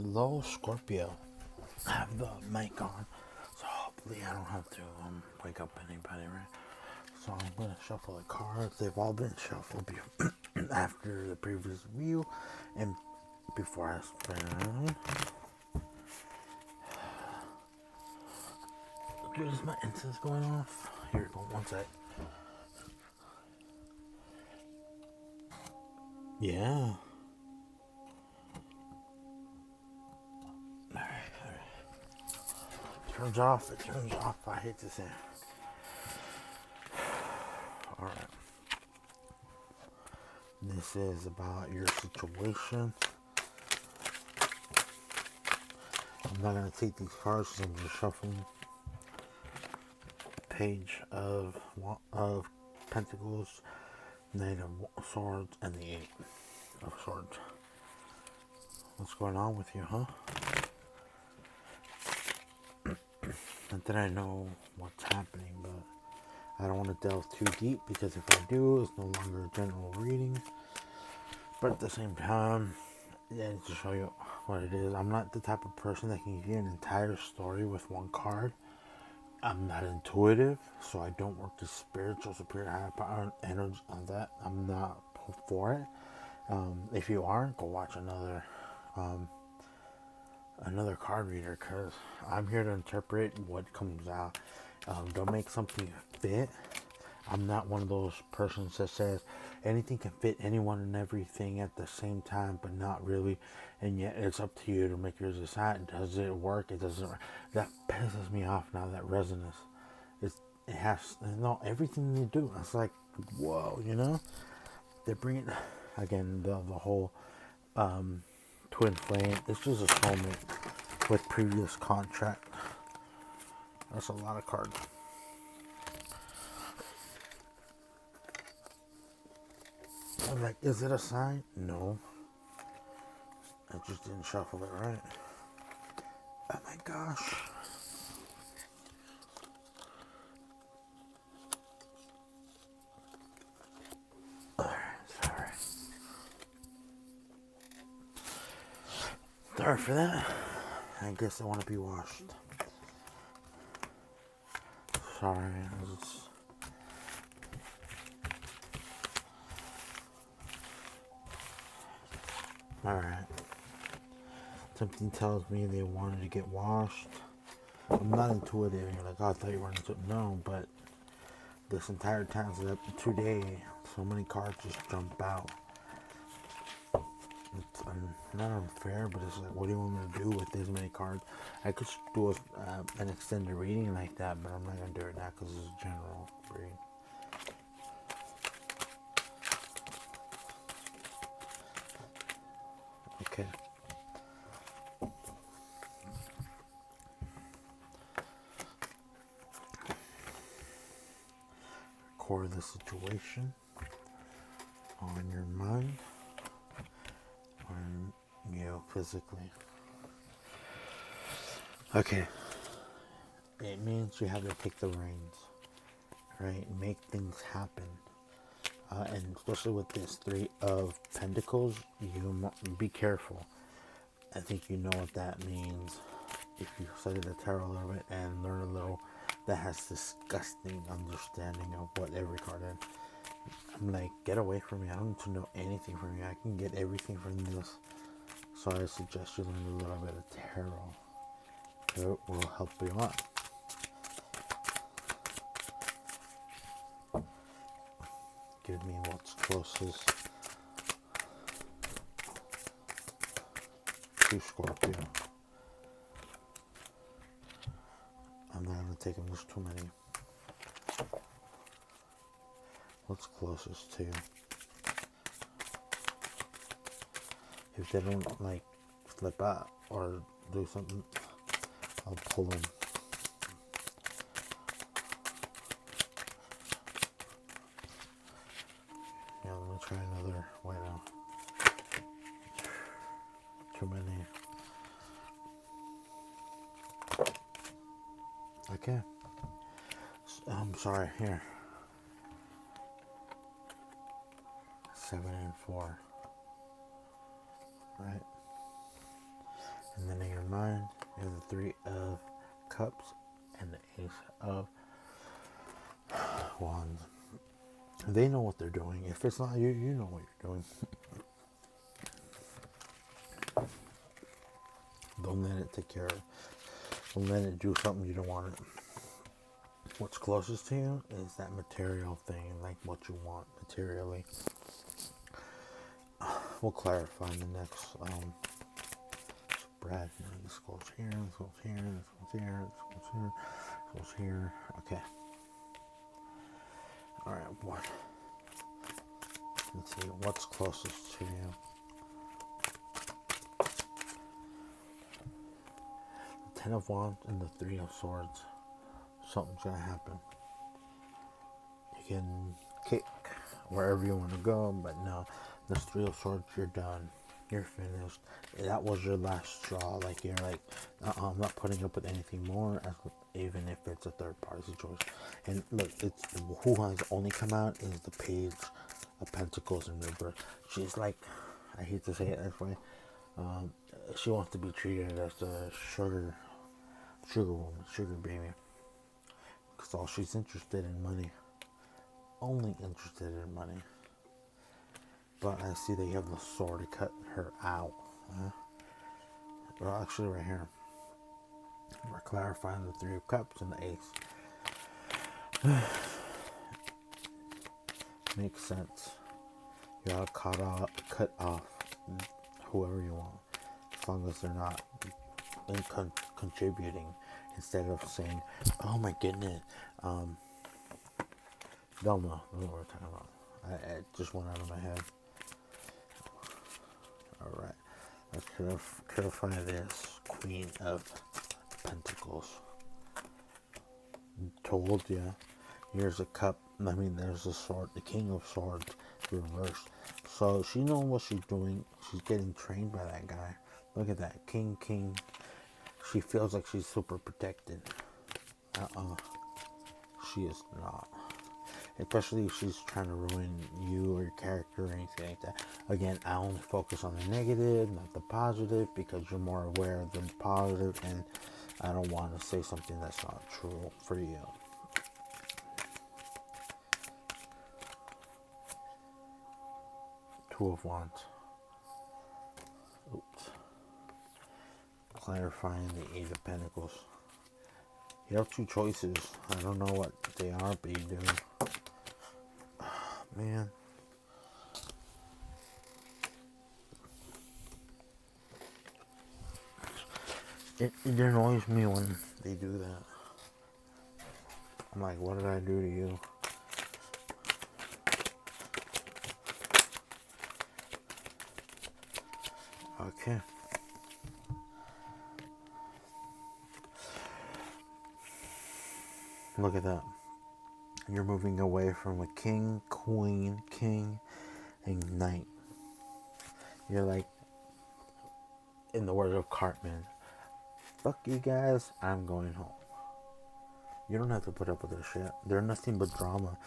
Hello, Scorpio. I have the mic on, so hopefully I don't have to wake up anybody, right? So I'm gonna shuffle the cards. They've all been shuffled after the previous view, and before I spin. Dude, is my incense going off? Here, go one sec. Yeah. Turns off. It turns off. I hate to say. All right. This is about your situation. I'm not gonna take these cards because I'm just shuffling. Page of Pentacles, Knight of Swords, and the Eight of Swords. What's going on with you, huh? Not that I know what's happening, but I don't want to delve too deep because if I do, it's no longer a general reading. But at the same time, yeah, to show you what it is, I'm not the type of person that can give you an entire story with one card. I'm not intuitive, so I don't work the spiritual, superior, higher power, energy on that. I'm not for it. If you are, go watch another card reader, because I'm here to interpret what comes out. Don't make something fit. I'm not one of those persons that says anything can fit anyone and everything at the same time, but not really. And yet it's up to you to make yours decide. Does it work? It doesn't work. That pisses me off now, that resonance. It has, everything you do. It's like, whoa, They bring it, again, the whole twin flame. It's just a soulmate with previous contract. That's a lot of cards. I'm like, is it a sign? No. I just didn't shuffle it right. Oh my gosh. Sorry. Sorry for that. I guess I want to be washed. Sorry. Alright. Something tells me they wanted to get washed. I'm not intuitive. You're like, oh, I thought you were intuitive. No, but this entire time, so that today, so many cards just jump out. It's not unfair, but it's like, what do you want me to do with this many cards? I could do an extended reading like that, but I'm not going to do it now because it's a general reading. Okay. Core of the situation on your mind, on you physically. Okay. It means you have to take the reins, right? Make things happen. And especially with this Three of Pentacles, you be careful. I think you know what that means if you study the tarot a little bit and learn a little. That has disgusting understanding of what every card is. I'm like, get away from me. I don't need to know anything from you. I can get everything from this. So I suggest you learn a little bit of tarot. It will help you out. Give me what's closest to Scorpio. I'm not going to take them. There's too many. What's closest to you? If they don't like flip out or do something, I'll pull them. Yeah, let me try another. Wait now. Too many. Okay. I'm sorry. Here. 7 and 4. Right. mind is the Three of Cups and the Ace of Wands. They know what they're doing. If it's not you, you know what you're doing. Don't let it take care of it. Don't let it do something you don't want it. What's closest to you is that material thing, like what you want materially. We'll clarify in the next spread. This goes here, this goes here, this goes here, this goes here, this goes here. Okay. Alright, what? Let's see, what's closest to you? The Ten of Wands and the Three of Swords. Something's gonna happen. You can kick wherever you want to go, but no, this Three of Swords, you're done. You're finished. That was your last straw. Like, you're like, I'm not putting up with anything more, even if it's a third party situation. And look, it's who has only come out is the Page of Pentacles in reverse. She's like, I hate to say it this way, she wants to be treated as the sugar woman, sugar baby. Because all she's interested in money. Only interested in money. But I see they have the sword to cut her out. Well, actually right here. We're clarifying the Three of Cups and the Ace. Makes sense. You gotta cut off whoever you want. As long as they're not contributing. Instead of saying, oh my goodness. They'll know what we're talking about. It just went out of my head. Alright, let's clarify this. Queen of Pentacles. Told ya. Here's a cup. I mean, there's a sword. The King of Swords reversed. So she knows what she's doing. She's getting trained by that guy. Look at that. King. She feels like she's super protected. She is not. Especially if she's trying to ruin you or your character or anything like that. Again, I only focus on the negative, not the positive, because you're more aware of the positive, and I don't want to say something that's not true for you. Two of Wands. Oops. Clarifying the Eight of Pentacles. You have two choices. I don't know what they are, but you do. Man. It annoys me when they do that. I'm like, what did I do to you? Okay. Look at that. You're moving away from a king, queen, king, and knight. You're like, in the words of Cartman, fuck you guys, I'm going home. You don't have to put up with this shit. They're nothing but drama.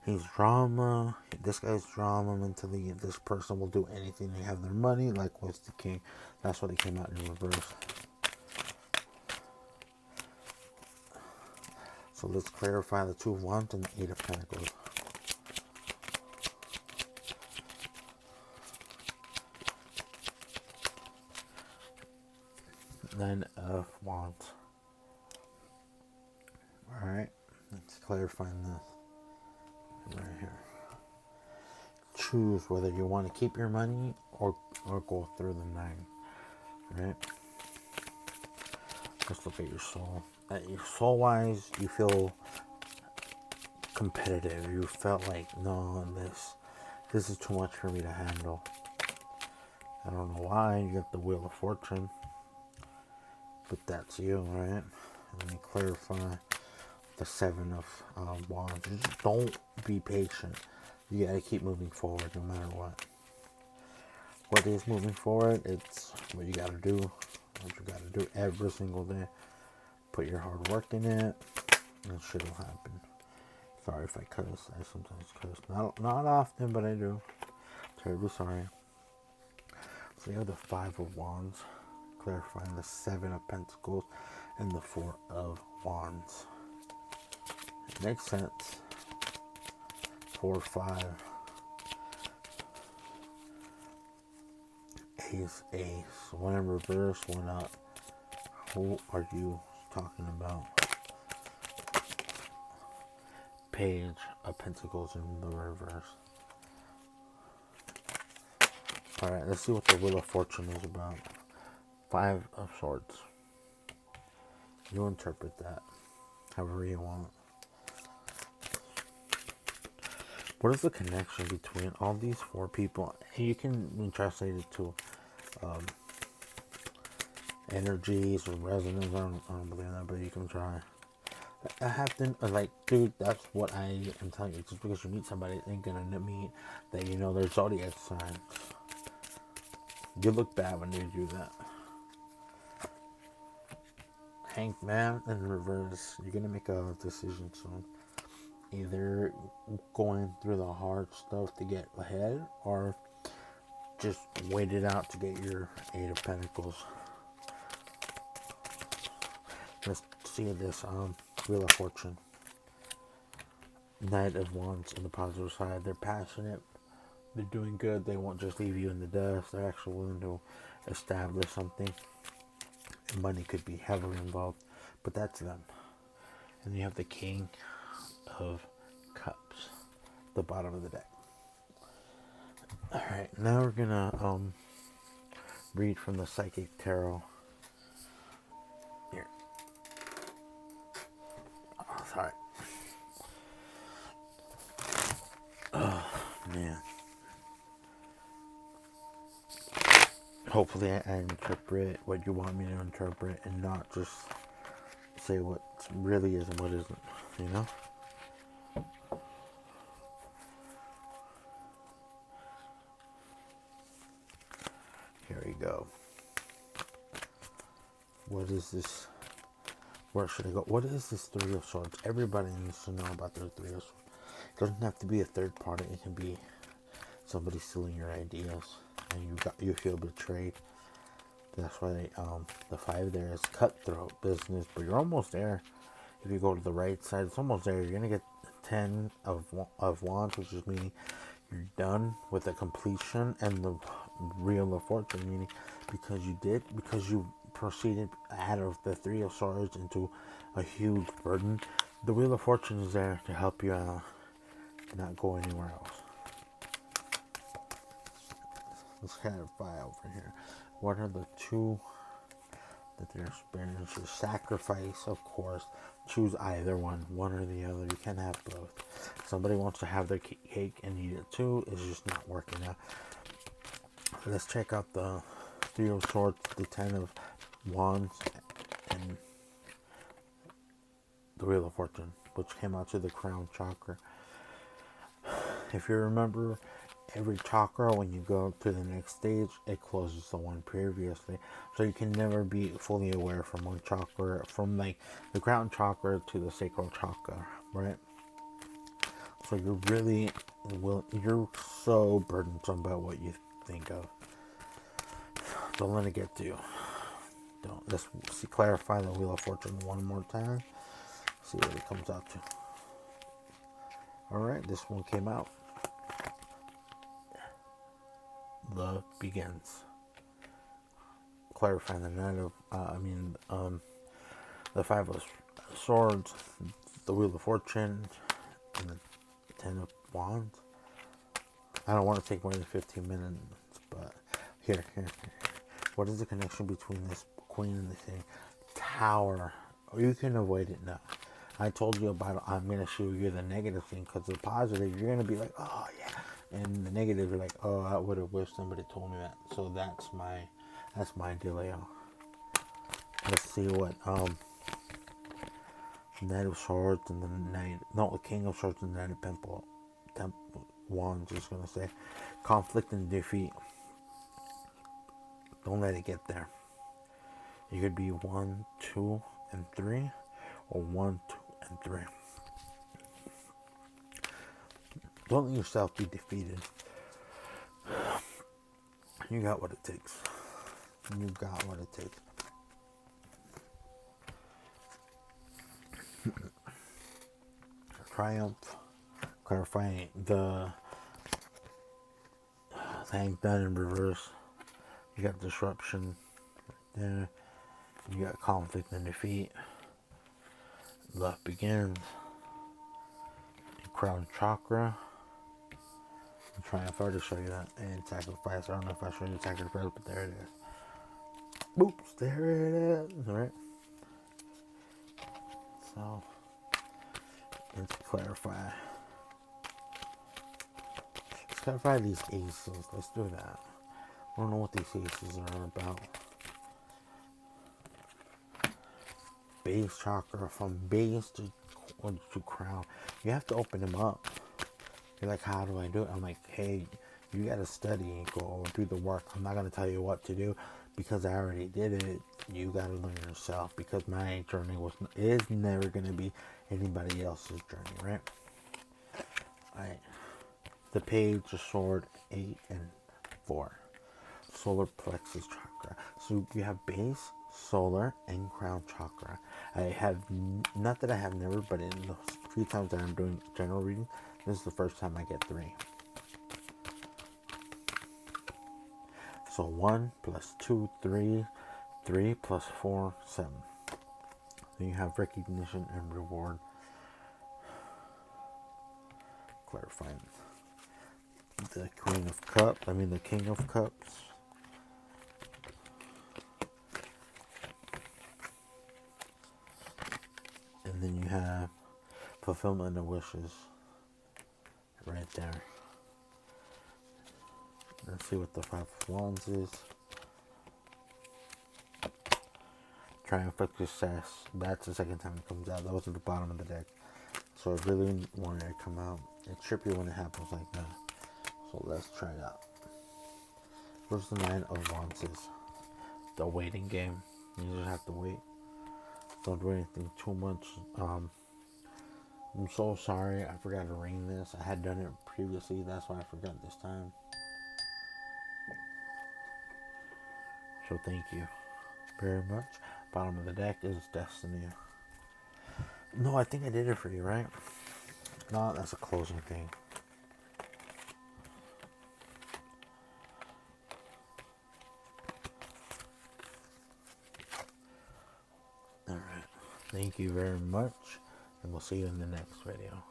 He's drama. This guy's drama mentally. This person will do anything. They have their money. Likewise the king. That's why they came out in reverse. So let's clarify the Two of Wands and the Eight of Pentacles. Nine of Wands. Alright, let's clarify this right here. Choose whether you want to keep your money or go through the nine. Right? Let's look at your soul. Your soul wise, you feel competitive. You felt like, no, this is too much for me to handle. I don't know why. You got the Wheel of Fortune, but that's you, right? Let me clarify the Seven of Wands. Just don't be patient. You gotta keep moving forward no matter what. What is moving forward? It's what you gotta do. What you gotta do every single day. Put your hard work in it, and shit will happen. Sorry if I cuss. I sometimes cuss. Not often, but I do. Terribly sorry. So you have the Five of Wands. clarifying the Seven of Pentacles and the Four of Wands. It makes sense. 4, 5. Ace, ace. One in reverse, one up. Who are you talking about? Page of Pentacles in the reverse. Alright, let's see what the Wheel of Fortune is about. 5 of Swords. You interpret that however you want. What is the connection between all these 4 people? You can translate it to energies or resonance. I don't believe that, but you can try. I have to, like, dude, that's what I am telling you. Just because you meet somebody, it ain't gonna mean that you know their zodiac signs. You look bad when you do that. Hanged Man in reverse. You're gonna make a decision soon. Either going through the hard stuff to get ahead, or just wait it out to get your 8 of Pentacles. Let's see this Wheel of Fortune. Knight of Wands on the positive side. They're passionate. They're doing good. They won't just leave you in the dust. They're actually willing to establish something. Money could be heavily involved, but that's them. And you have the King of Cups, the bottom of the deck. Alright, now we're gonna read from the Psychic Tarot. Here. Oh, sorry. Oh, man. Hopefully I interpret what you want me to interpret and not just say what really is and what isn't, you know? Here we go. What is this? Where should I go? What is this Three of Swords? Everybody needs to know about the Three of Swords. It doesn't have to be a third party. It can be somebody stealing your ideas and you feel betrayed. That's why the 5 there is cutthroat business, but you're almost there. If you go to the right side, it's almost there. You're gonna get 10 of Wands, which is meaning you're done with the completion, and the Wheel of Fortune, meaning because you proceeded out of the 3 of Swords into a huge burden. The Wheel of Fortune is there to help you not go anywhere else. Let's clarify over here. What are the 2 that they're experiencing? Sacrifice, of course. Choose either one or the other. You can't have both. Somebody wants to have their cake and eat it too. It's just not working out. Let's check out the 3 of Swords, the 10 of Wands, and the Wheel of Fortune, which came out to the crown chakra. If you remember, every chakra, when you go to the next stage, it closes the one previously. So you can never be fully aware from one chakra, from like the crown chakra to the sacral chakra, right? So you're so burdensome about what you think of. Don't let it get to you. Let's clarify the Wheel of Fortune one more time. See what it comes out to. Alright, this one came out. Love begins. Clarifying the Knight of, the 5 of Swords, the Wheel of Fortune, and the 10 of Wands. I don't want to take more than 15 minutes, but here. What is the connection between this Queen and the King? Tower. You can avoid it now. I told you about it. I'm going to show you the negative thing, because the positive, you're going to be like, oh yeah. And the negative, you're like, oh, I would have wished somebody told me that. So that's my dealio. Let's see what Knight of Swords and the King of Swords and the Knight of Temple Wands is gonna say. Conflict and defeat. Don't let it get there. You could be 1, 2, and 3, or 1, 2, and 3. Don't let yourself be defeated. You got what it takes. You got what it takes. Triumph. Clarifying the thing done in reverse. You got disruption right there. You got conflict and defeat. Love begins. Crown chakra. Triumph. I already showed you that. And sacrifice. I don't know if I showed you sacrifice, but there it is. Oops, there it is. Alright. So, let's clarify. Let's clarify these aces. Let's do that. I don't know what these aces are about. Base chakra, from base to crown. You have to open them up. You're like, how do I do it? I'm like, hey, you gotta study and go do the work. I'm not gonna tell you what to do because I already did it. You gotta learn yourself, because my journey is never gonna be anybody else's journey, right? Alright. The page of sword 8 and 4. Solar plexus chakra. So you have base, solar, and crown chakra. I have, not that I have never, but in the few times that I'm doing general reading, this is the first time I get 3. So 1 plus 2, 3. 3 plus 4, 7. Then you have recognition and reward. Clarifying. The Queen of Cups, the King of Cups. And then you have fulfillment of wishes right there. Let's see what the 5 of Wands is. Triumphant success. That's the second time it comes out. That was at the bottom of the deck. So I really wanted it to come out. It's trippy when it happens like that. So let's try it out. Where's the 9 of Wands is? The waiting game. You just have to wait. Don't do anything too much. I'm so sorry. I forgot to ring this. I had done it previously. That's why I forgot this time. So thank you very much. Bottom of the deck is Destiny. No, I think I did it for you, right? No, that's a closing thing. Alright. Thank you very much. And we'll see you in the next video.